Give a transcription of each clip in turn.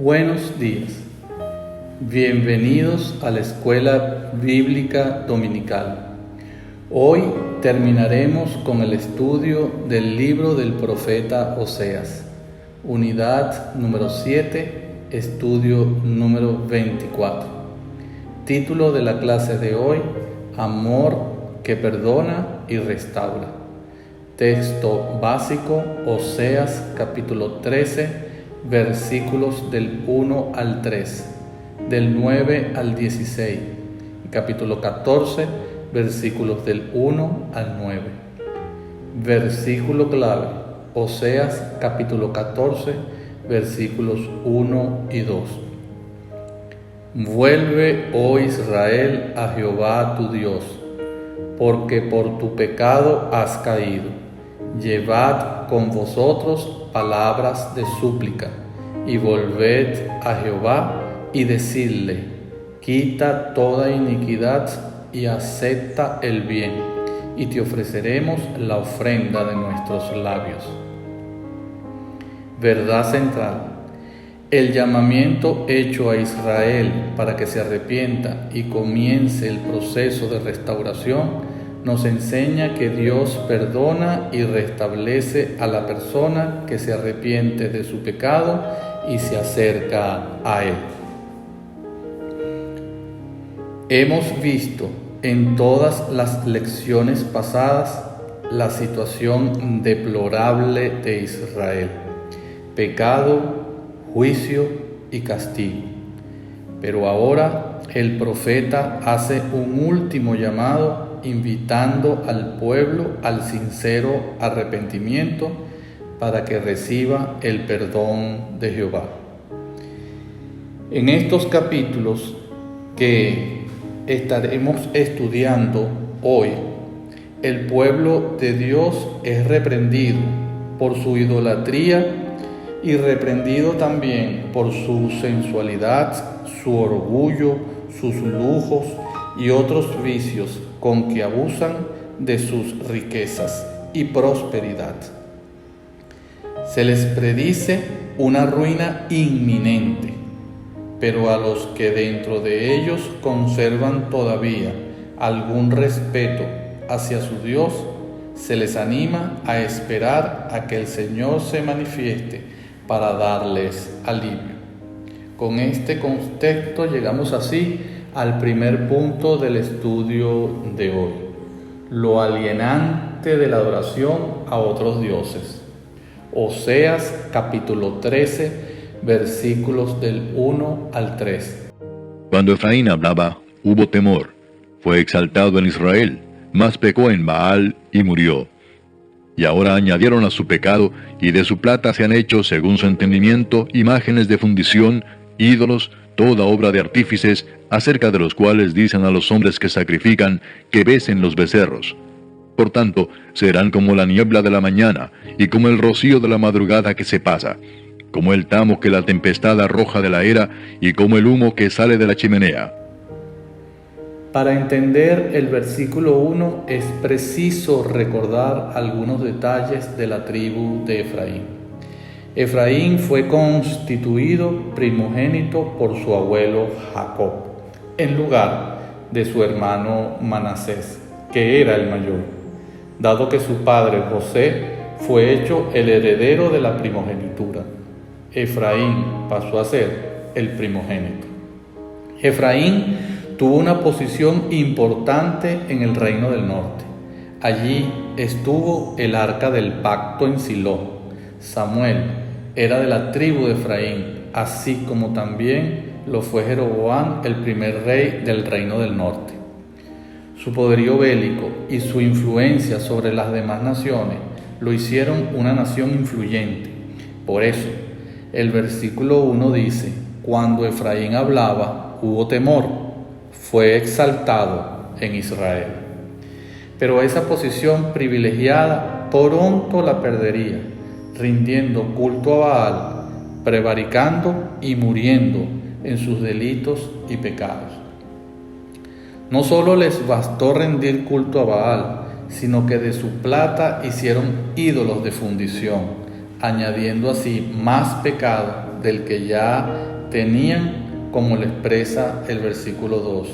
Buenos días. Bienvenidos a la Escuela Bíblica Dominical. Hoy terminaremos con el estudio del libro del profeta Oseas, unidad número 7, estudio número 24. Título de la clase de hoy: Amor que perdona y restaura. Texto básico: Oseas capítulo 13, versículos del 1 al 3, del 9 al 16, capítulo 14, versículos del 1 al 9. Versículo clave: Oseas capítulo 14, versículos 1 y 2. Vuelve, oh Israel, a Jehová tu Dios, porque por tu pecado has caído. Llevad con vosotros palabras de súplica, y volved a Jehová y decidle: quita toda iniquidad y acepta el bien, y te ofreceremos la ofrenda de nuestros labios. Verdad central: el llamamiento hecho a Israel para que se arrepienta y comience el proceso de restauración nos enseña que Dios perdona y restablece a la persona que se arrepiente de su pecado y se acerca a Él. Hemos visto en todas las lecciones pasadas la situación deplorable de Israel: pecado, juicio y castigo. Pero ahora el profeta hace un último llamado, invitando al pueblo al sincero arrepentimiento para que reciba el perdón de Jehová. En estos capítulos que estaremos estudiando hoy, el pueblo de Dios es reprendido por su idolatría y reprendido también por su sensualidad, su orgullo, sus lujos y otros vicios con que abusan de sus riquezas y prosperidad. Se les predice una ruina inminente, pero a los que dentro de ellos conservan todavía algún respeto hacia su Dios, se les anima a esperar a que el Señor se manifieste para darles alivio. Con este contexto llegamos así al primer punto del estudio de hoy: lo alienante de la adoración a otros dioses. Oseas capítulo 13, versículos del 1 al 3. Cuando Efraín hablaba, hubo temor. Fue exaltado en Israel, mas pecó en Baal y murió. Y ahora añadieron a su pecado, y de su plata se han hecho, según su entendimiento, imágenes de fundición, ídolos, toda obra de artífices, acerca de los cuales dicen a los hombres que sacrifican, que besen los becerros. Por tanto, serán como la niebla de la mañana, y como el rocío de la madrugada que se pasa, como el tamo que la tempestad arroja de la era, y como el humo que sale de la chimenea. Para entender el versículo 1 es preciso recordar algunos detalles de la tribu de Efraín. Efraín fue constituido primogénito por su abuelo Jacob, en lugar de su hermano Manasés, que era el mayor, dado que su padre José fue hecho el heredero de la primogenitura. Efraín pasó a ser el primogénito. Efraín tuvo una posición importante en el reino del norte. Allí estuvo el arca del pacto en Silo. Samuel era de la tribu de Efraín, así como también lo fue Jeroboam, el primer rey del reino del norte. Su poderío bélico y su influencia sobre las demás naciones lo hicieron una nación influyente. Por eso, el versículo 1 dice: cuando Efraín hablaba, hubo temor, fue exaltado en Israel. Pero esa posición privilegiada pronto la perdería, rindiendo culto a Baal, prevaricando y muriendo en sus delitos y pecados. No solo les bastó rendir culto a Baal, sino que de su plata hicieron ídolos de fundición, añadiendo así más pecado del que ya tenían, como lo expresa el versículo 2.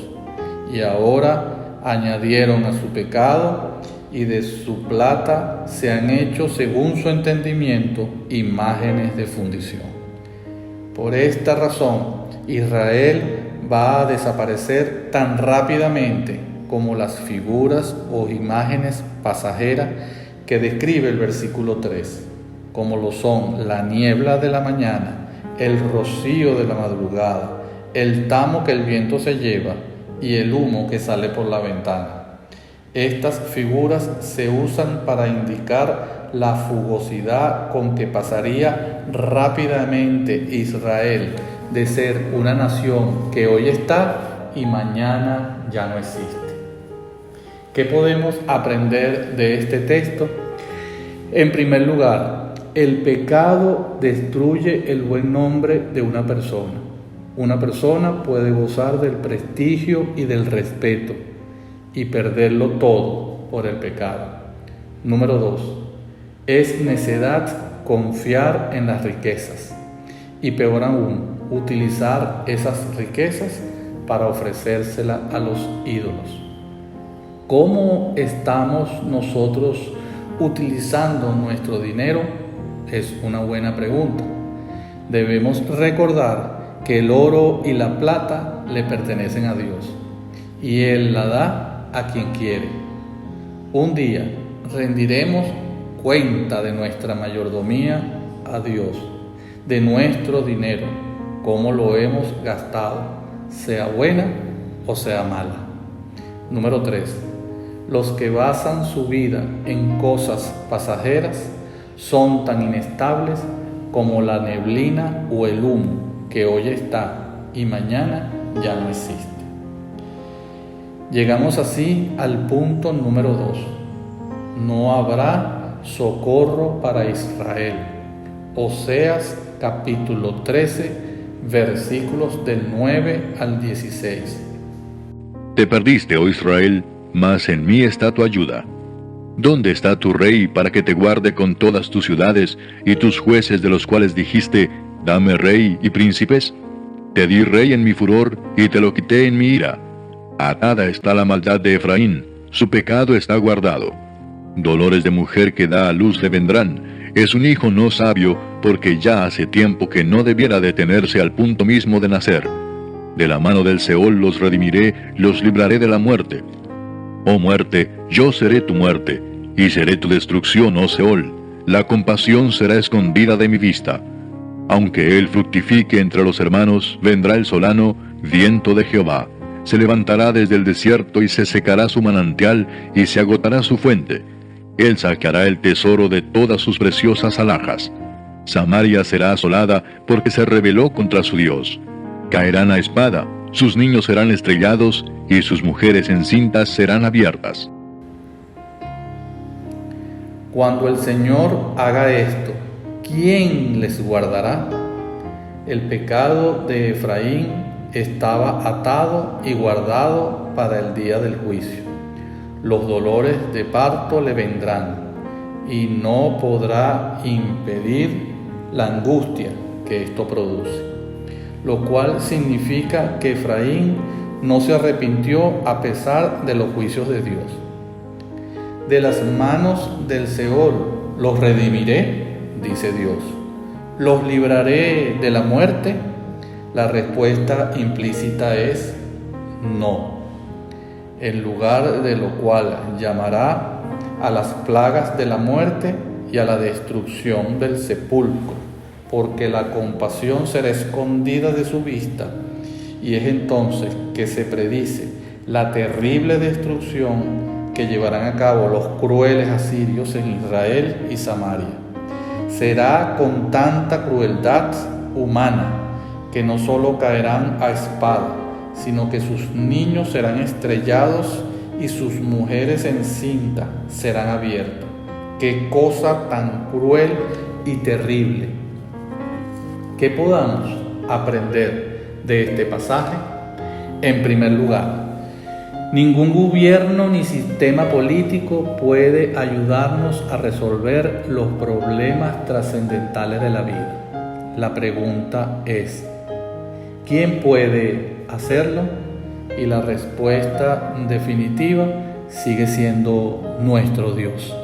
Y ahora añadieron a su pecado, y de su plata se han hecho, según su entendimiento, imágenes de fundición. Por esta razón, Israel va a desaparecer tan rápidamente como las figuras o imágenes pasajeras que describe el versículo 3, como lo son la niebla de la mañana, el rocío de la madrugada, el tamo que el viento se lleva y el humo que sale por la ventana. Estas figuras se usan para indicar la fugosidad con que pasaría rápidamente Israel de ser una nación que hoy está y mañana ya no existe. ¿Qué podemos aprender de este texto? En primer lugar, el pecado destruye el buen nombre de una persona. Una persona puede gozar del prestigio y del respeto y perderlo todo por el pecado. Número 2. Es necedad confiar en las riquezas y, peor aún, utilizar esas riquezas para ofrecérselas a los ídolos. ¿Cómo estamos nosotros utilizando nuestro dinero? Es una buena pregunta. Debemos recordar que el oro y la plata le pertenecen a Dios y Él la da a quien quiere. Un día rendiremos cuenta de nuestra mayordomía a Dios, de nuestro dinero, cómo lo hemos gastado, sea buena o sea mala. Número 3. Los que basan su vida en cosas pasajeras son tan inestables como la neblina o el humo que hoy está y mañana ya no existe. Llegamos así al punto número 2. No habrá socorro para Israel. Oseas capítulo 13, versículos del 9 al 16. Te perdiste, oh Israel, mas en mí está tu ayuda. ¿Dónde está tu rey para que te guarde con todas tus ciudades y tus jueces de los cuales dijiste, dame rey y príncipes? Te di rey en mi furor y te lo quité en mi ira. Atada está la maldad de Efraín, su pecado está guardado. Dolores de mujer que da a luz le vendrán. Es un hijo no sabio, porque ya hace tiempo que no debiera detenerse al punto mismo de nacer. De la mano del Seol los redimiré, los libraré de la muerte. Oh muerte, yo seré tu muerte, y seré tu destrucción, oh Seol. La compasión será escondida de mi vista. Aunque él fructifique entre los hermanos, vendrá el solano, viento de Jehová. Se levantará desde el desierto y se secará su manantial y se agotará su fuente. Él sacará el tesoro de todas sus preciosas alhajas. Samaria será asolada porque se rebeló contra su Dios. Caerán a espada, sus niños serán estrellados y sus mujeres encintas serán abiertas. Cuando el Señor haga esto, ¿quién les guardará? El pecado de Efraín estaba atado y guardado para el día del juicio. Los dolores de parto le vendrán y no podrá impedir la angustia que esto produce, lo cual significa que Efraín no se arrepintió a pesar de los juicios de Dios. De las manos del Seol los redimiré, dice Dios. ¿Los libraré de la muerte? La respuesta implícita es no, en lugar de lo cual llamará a las plagas de la muerte y a la destrucción del sepulcro, porque la compasión será escondida de su vista, y es entonces que se predice la terrible destrucción que llevarán a cabo los crueles asirios en Israel y Samaria. Será con tanta crueldad humana que no solo caerán a espada, sino que sus niños serán estrellados y sus mujeres encintas serán abiertas. ¡Qué cosa tan cruel y terrible! ¿Qué podamos aprender de este pasaje? En primer lugar, ningún gobierno ni sistema político puede ayudarnos a resolver los problemas trascendentales de la vida. La pregunta es, ¿quién puede hacerlo? Y la respuesta definitiva sigue siendo nuestro Dios.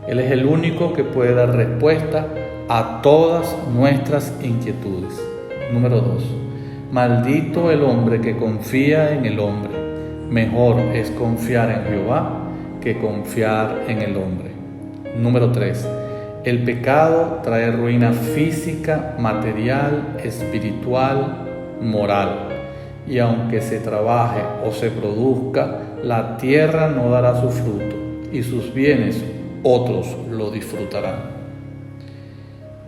Él es el único que puede dar respuesta a todas nuestras inquietudes. Número 2. Maldito el hombre que confía en el hombre. Mejor es confiar en Jehová que confiar en el hombre. Número 3. El pecado trae ruina física, material, espiritual, moral. Y aunque se trabaje o se produzca, la tierra no dará su fruto, y sus bienes otros lo disfrutarán.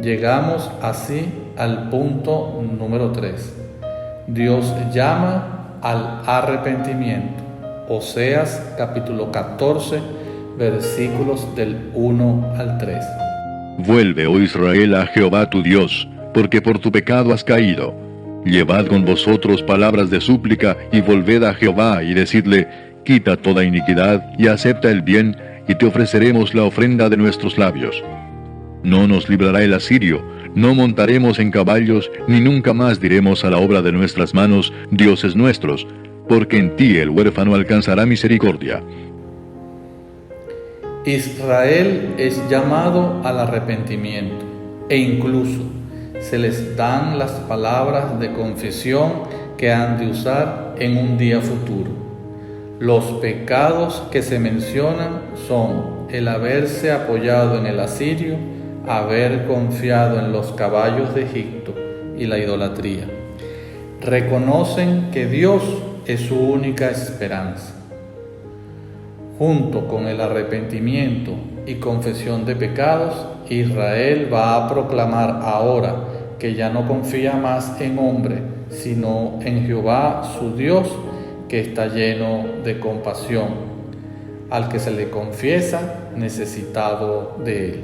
Llegamos así al punto número 3. Dios llama al arrepentimiento. Oseas capítulo 14, versículos del 1 al 3. Vuelve, oh Israel, a Jehová tu Dios, porque por tu pecado has caído. Llevad con vosotros palabras de súplica y volved a Jehová y decidle, quita toda iniquidad y acepta el bien, y te ofreceremos la ofrenda de nuestros labios. No nos librará el asirio, no montaremos en caballos, ni nunca más diremos a la obra de nuestras manos, dioses nuestros, porque en ti el huérfano alcanzará misericordia. Israel es llamado al arrepentimiento, e incluso se les dan las palabras de confesión que han de usar en un día futuro. Los pecados que se mencionan son el haberse apoyado en el asirio, haber confiado en los caballos de Egipto y la idolatría. Reconocen que Dios es su única esperanza. Junto con el arrepentimiento y confesión de pecados, Israel va a proclamar ahora que ya no confía más en hombre, sino en Jehová su Dios, que está lleno de compasión, al que se le confiesa necesitado de él.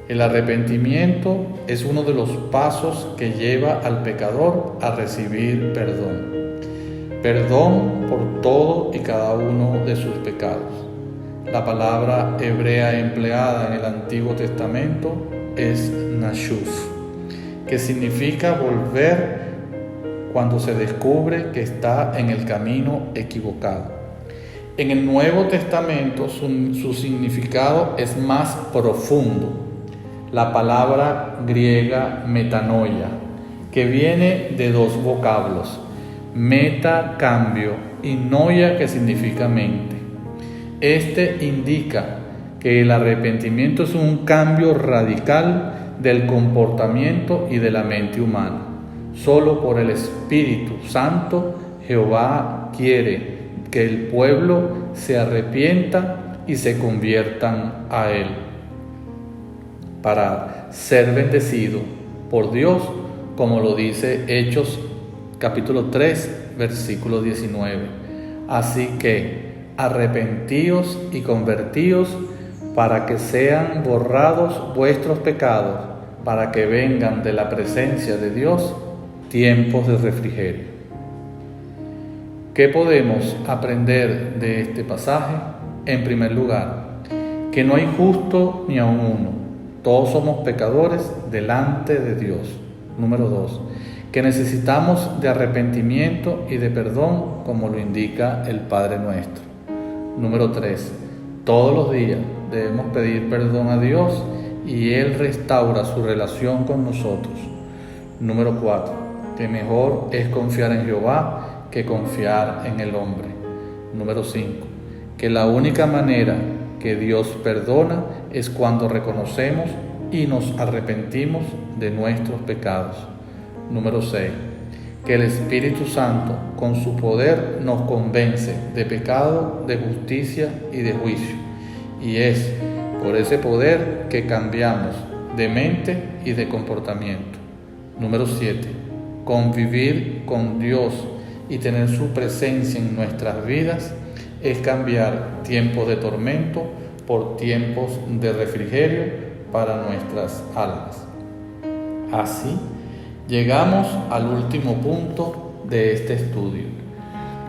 El arrepentimiento es uno de los pasos que lleva al pecador a recibir perdón. Perdón por todo y cada uno de sus pecados. La palabra hebrea empleada en el Antiguo Testamento es nashuf, que significa volver cuando se descubre que está en el camino equivocado. En el Nuevo Testamento su significado es más profundo. La palabra griega metanoia, que viene de dos vocablos, meta, cambio, y noia, que significa mente. Este indica que el arrepentimiento es un cambio radical del comportamiento y de la mente humana. Solo por el Espíritu Santo, Jehová quiere que el pueblo se arrepienta y se conviertan a Él, para ser bendecido por Dios, como lo dice Hechos capítulo 3, versículo 19. Así que arrepentíos y convertíos para que sean borrados vuestros pecados, para que vengan de la presencia de Dios tiempos de refrigerio. ¿Qué podemos aprender de este pasaje? En primer lugar, que no hay justo ni aun uno. Todos somos pecadores delante de Dios. Número 2, que necesitamos de arrepentimiento y de perdón, como lo indica el Padre Nuestro. Número 3, todos los días debemos pedir perdón a Dios y Él restaura su relación con nosotros. Número 4, que mejor es confiar en Jehová que confiar en el hombre. Número 5, que la única manera que Dios perdona es cuando reconocemos y nos arrepentimos de nuestros pecados. Número 6, que el Espíritu Santo con su poder nos convence de pecado, de justicia y de juicio. Y es por ese poder que cambiamos de mente y de comportamiento. Número 7, convivir con Dios y tener su presencia en nuestras vidas es cambiar tiempos de tormento por tiempos de refrigerio para nuestras almas. Así, llegamos al último punto de este estudio.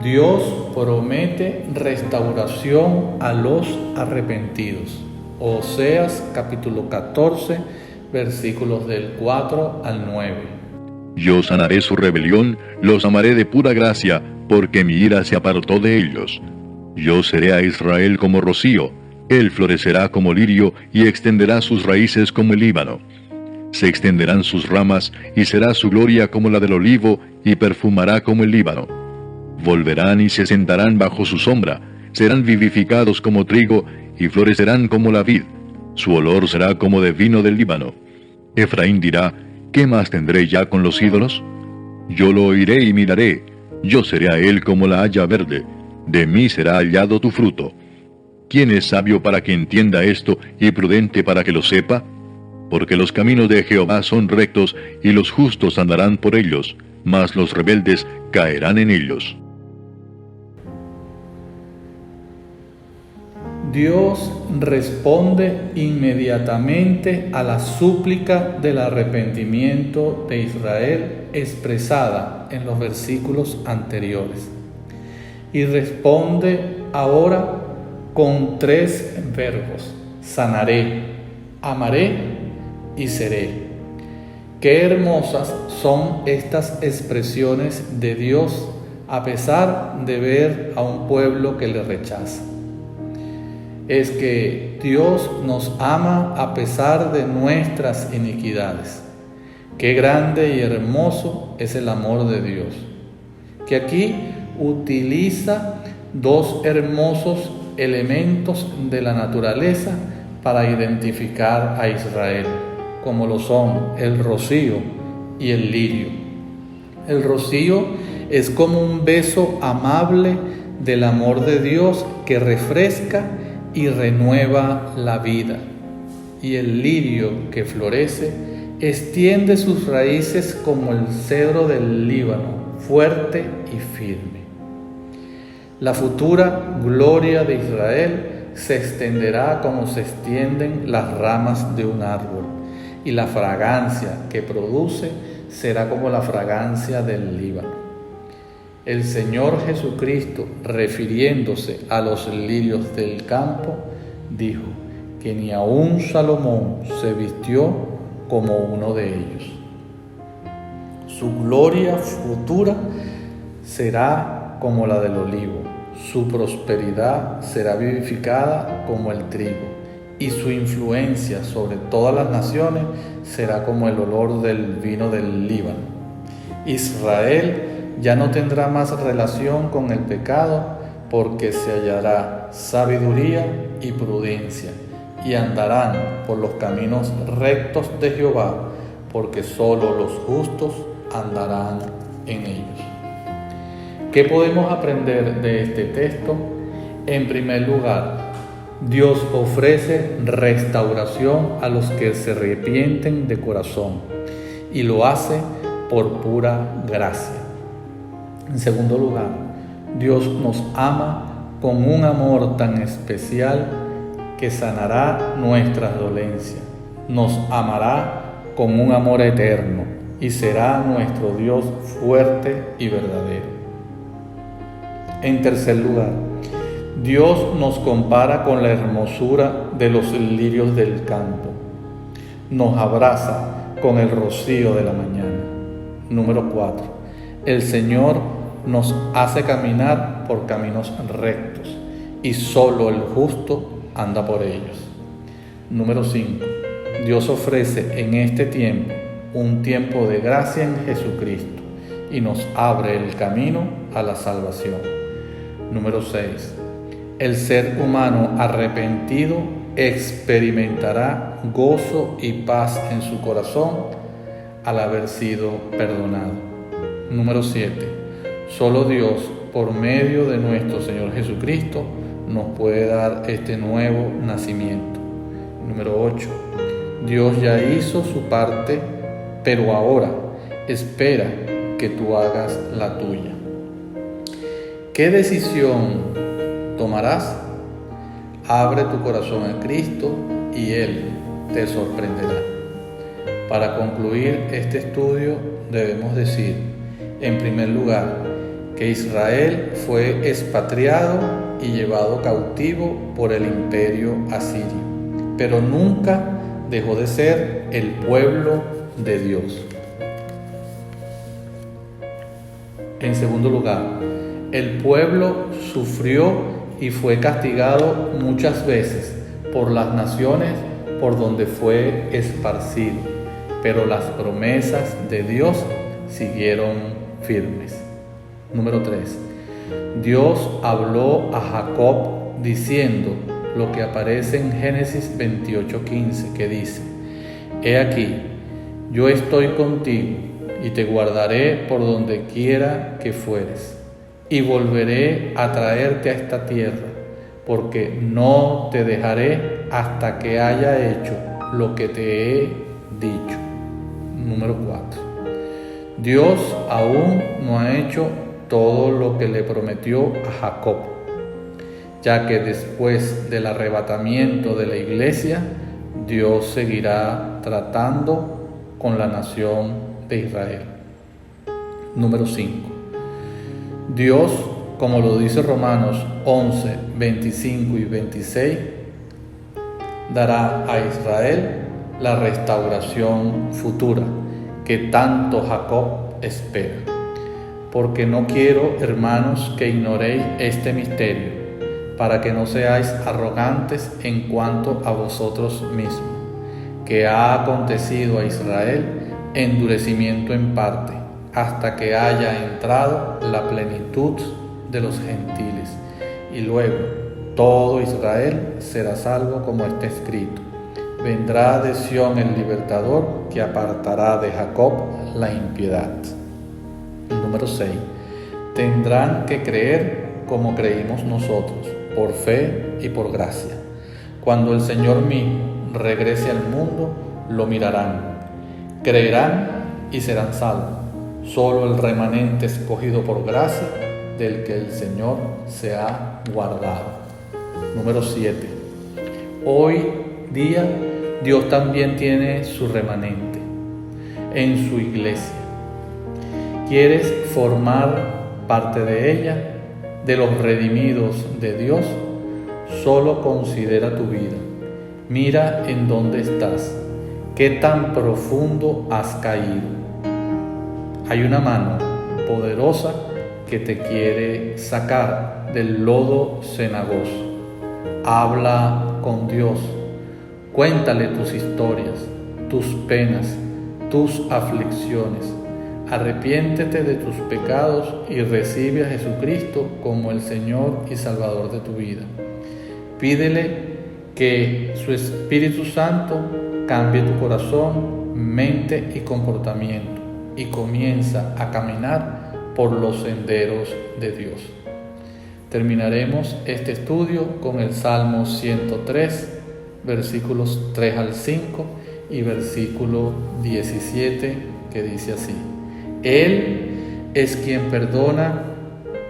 Dios promete restauración a los arrepentidos. Oseas capítulo 14, versículos del 4 al 9. Yo sanaré su rebelión, los amaré de pura gracia, porque mi ira se apartó de ellos. Yo seré a Israel como rocío, él florecerá como lirio y extenderá sus raíces como el Líbano. Se extenderán sus ramas y será su gloria como la del olivo y perfumará como el Líbano. Volverán y se sentarán bajo su sombra, serán vivificados como trigo y florecerán como la vid. Su olor será como de vino del Líbano. Efraín dirá, ¿qué más tendré ya con los ídolos? Yo lo oiré y miraré, yo seré a él como la haya verde, de mí será hallado tu fruto. ¿Quién es sabio para que entienda esto y prudente para que lo sepa? Porque los caminos de Jehová son rectos y los justos andarán por ellos, mas los rebeldes caerán en ellos. Dios responde inmediatamente a la súplica del arrepentimiento de Israel expresada en los versículos anteriores. Y responde ahora con 3 verbos: sanaré, amaré y seré. Qué hermosas son estas expresiones de Dios a pesar de ver a un pueblo que le rechaza. Es que Dios nos ama a pesar de nuestras iniquidades. Qué grande y hermoso es el amor de Dios, que aquí utiliza 2 hermosos elementos de la naturaleza para identificar a Israel, como lo son el rocío y el lirio. El rocío es como un beso amable del amor de Dios que refresca y renueva la vida, y el lirio que florece extiende sus raíces como el cedro del Líbano, fuerte y firme. La futura gloria de Israel se extenderá como se extienden las ramas de un árbol, y la fragancia que produce será como la fragancia del Líbano. El Señor Jesucristo, refiriéndose a los lirios del campo, dijo que ni aun Salomón se vistió como uno de ellos. Su gloria futura será como la del olivo, su prosperidad será vivificada como el trigo, y su influencia sobre todas las naciones será como el olor del vino del Líbano. Israel ya no tendrá más relación con el pecado, porque se hallará sabiduría y prudencia, y andarán por los caminos rectos de Jehová, porque solo los justos andarán en ellos. ¿Qué podemos aprender de este texto? En primer lugar, Dios ofrece restauración a los que se arrepienten de corazón, y lo hace por pura gracia. En segundo lugar, Dios nos ama con un amor tan especial que sanará nuestras dolencias. Nos amará con un amor eterno y será nuestro Dios fuerte y verdadero. En tercer lugar, Dios nos compara con la hermosura de los lirios del campo. Nos abraza con el rocío de la mañana. Número 4. El Señor nos hace caminar por caminos rectos y solo el justo anda por ellos. Número 5. Dios ofrece en este tiempo un tiempo de gracia en Jesucristo y nos abre el camino a la salvación. Número 6. El ser humano arrepentido experimentará gozo y paz en su corazón al haber sido perdonado. Número 7. Solo Dios, por medio de nuestro Señor Jesucristo, nos puede dar este nuevo nacimiento. Número 8. Dios ya hizo su parte, pero ahora espera que tú hagas la tuya. ¿Qué decisión tomarás? Abre tu corazón a Cristo y Él te sorprenderá. Para concluir este estudio debemos decir, en primer lugar, que Israel fue expatriado y llevado cautivo por el imperio asirio, pero nunca dejó de ser el pueblo de Dios. En segundo lugar, el pueblo sufrió y fue castigado muchas veces por las naciones por donde fue esparcido, pero las promesas de Dios siguieron firmes. Número 3. Dios habló a Jacob diciendo lo que aparece en Génesis 28:15, que dice: He aquí, yo estoy contigo y te guardaré por donde quiera que fueres, y volveré a traerte a esta tierra, porque no te dejaré hasta que haya hecho lo que te he dicho. Número 4. Dios aún no ha hecho todo lo que le prometió a Jacob, ya que después del arrebatamiento de la iglesia, Dios seguirá tratando con la nación de Israel. Número 5. Dios, como lo dice Romanos 11, 25 y 26, dará a Israel la restauración futura que tanto Jacob espera. Porque no quiero, hermanos, que ignoréis este misterio, para que no seáis arrogantes en cuanto a vosotros mismos, que ha acontecido a Israel endurecimiento en parte, hasta que haya entrado la plenitud de los gentiles, y luego todo Israel será salvo, como está escrito: vendrá de Sión el libertador, que apartará de Jacob la impiedad. Número 6. Tendrán que creer como creímos nosotros, por fe y por gracia. Cuando el Señor mismo regrese al mundo, lo mirarán, creerán y serán salvos. Solo el remanente escogido por gracia, del que el Señor se ha guardado. Número 7. Hoy día Dios también tiene su remanente en su iglesia. ¿Quieres formar parte de ella, de los redimidos de Dios? Solo considera tu vida. Mira en dónde estás, qué tan profundo has caído. Hay una mano poderosa que te quiere sacar del lodo cenagoso. Habla con Dios, cuéntale tus historias, tus penas, tus aflicciones. Arrepiéntete de tus pecados y recibe a Jesucristo como el Señor y Salvador de tu vida. Pídele que su Espíritu Santo cambie tu corazón, mente y comportamiento, y comienza a caminar por los senderos de Dios. Terminaremos este estudio con el Salmo 103, versículos 3 al 5 y versículo 17, que dice así: Él es quien perdona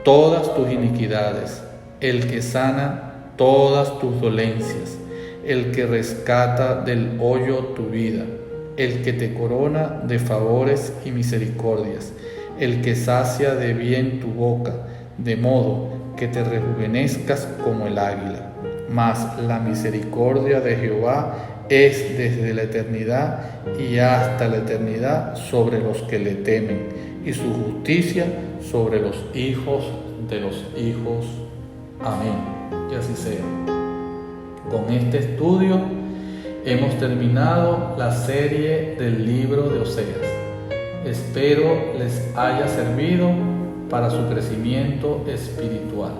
todas tus iniquidades, el que sana todas tus dolencias, el que rescata del hoyo tu vida, el que te corona de favores y misericordias, el que sacia de bien tu boca, de modo que te rejuvenezcas como el águila. Mas la misericordia de Jehová es desde la eternidad y hasta la eternidad sobre los que le temen, y su justicia sobre los hijos de los hijos. Amén. Y así sea. Con este estudio hemos terminado la serie del libro de Oseas. Espero les haya servido para su crecimiento espiritual.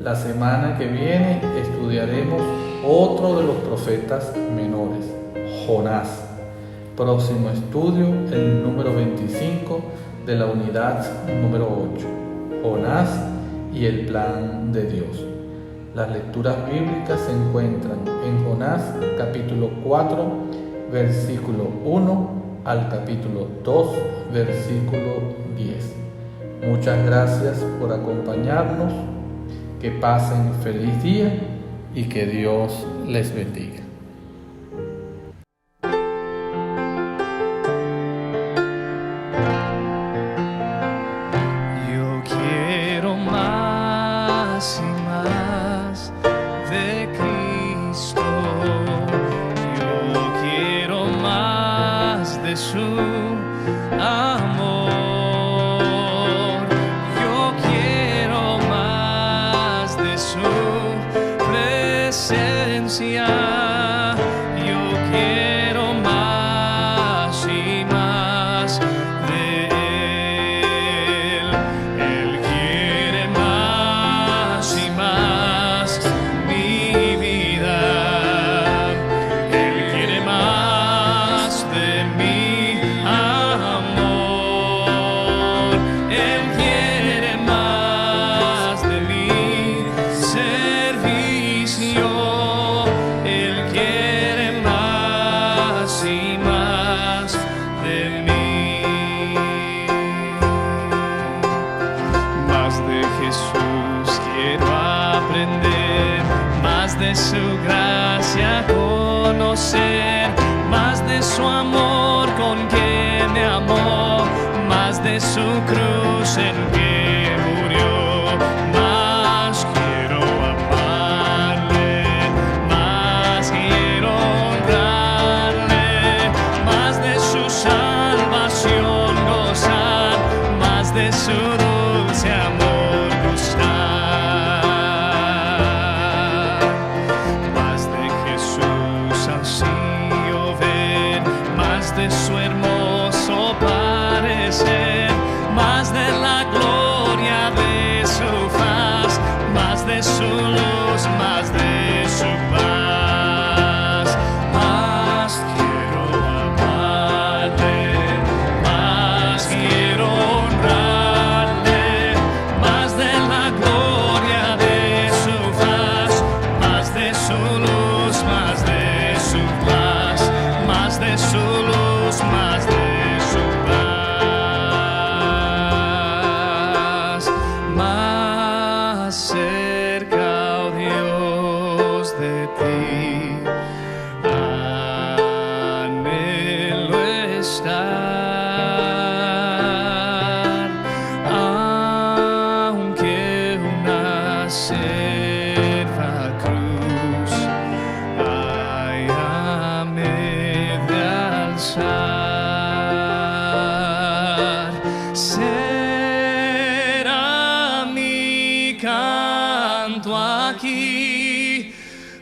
La semana que viene estudiaremos otro de los profetas menores, Jonás. Próximo estudio, el número 25 de la unidad número 8, Jonás y el plan de Dios. Las lecturas bíblicas se encuentran en Jonás capítulo 4, versículo 1 al capítulo 2, versículo 10. Muchas gracias por acompañarnos. Que pasen feliz día y que Dios les bendiga. Yo quiero más y más de Cristo. Yo amor. Yo quiero más de su presencia. Yo quiero más y más de Él. Él quiere más y más mi vida. Él quiere más de mi amor. Él quiere más de mi servicio. Él quiere más y más de mí. Más de Jesús quiero aprender, más de su gracia conocer, más de su amor con que me amó, más de su cruz en que murió. Más quiero amarle, más quiero honrarle, más de su salvación gozar, más de su dulce amor gustar. Más de Jesús así yo ver, más de su hermoso parecer, más de la gloria de su faz, más de su luz, más de su paz. Más quiero amarle, más quiero honrarle, más de la gloria de su faz, más de su luz, más de su paz, más de su luz, más de su paz. Más cerca, oh Dios, de ti anhelo estar, aunque una cerca cruz hállame de alzar. Será mi canto aquí,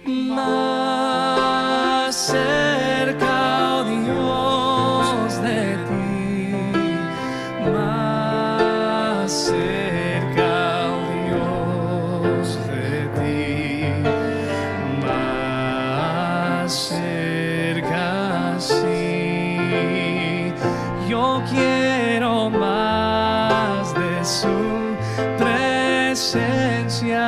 más cerca, oh Dios, de ti, más cerca, oh Dios, de ti, más cerca, sí. Yo quiero más de su presencia.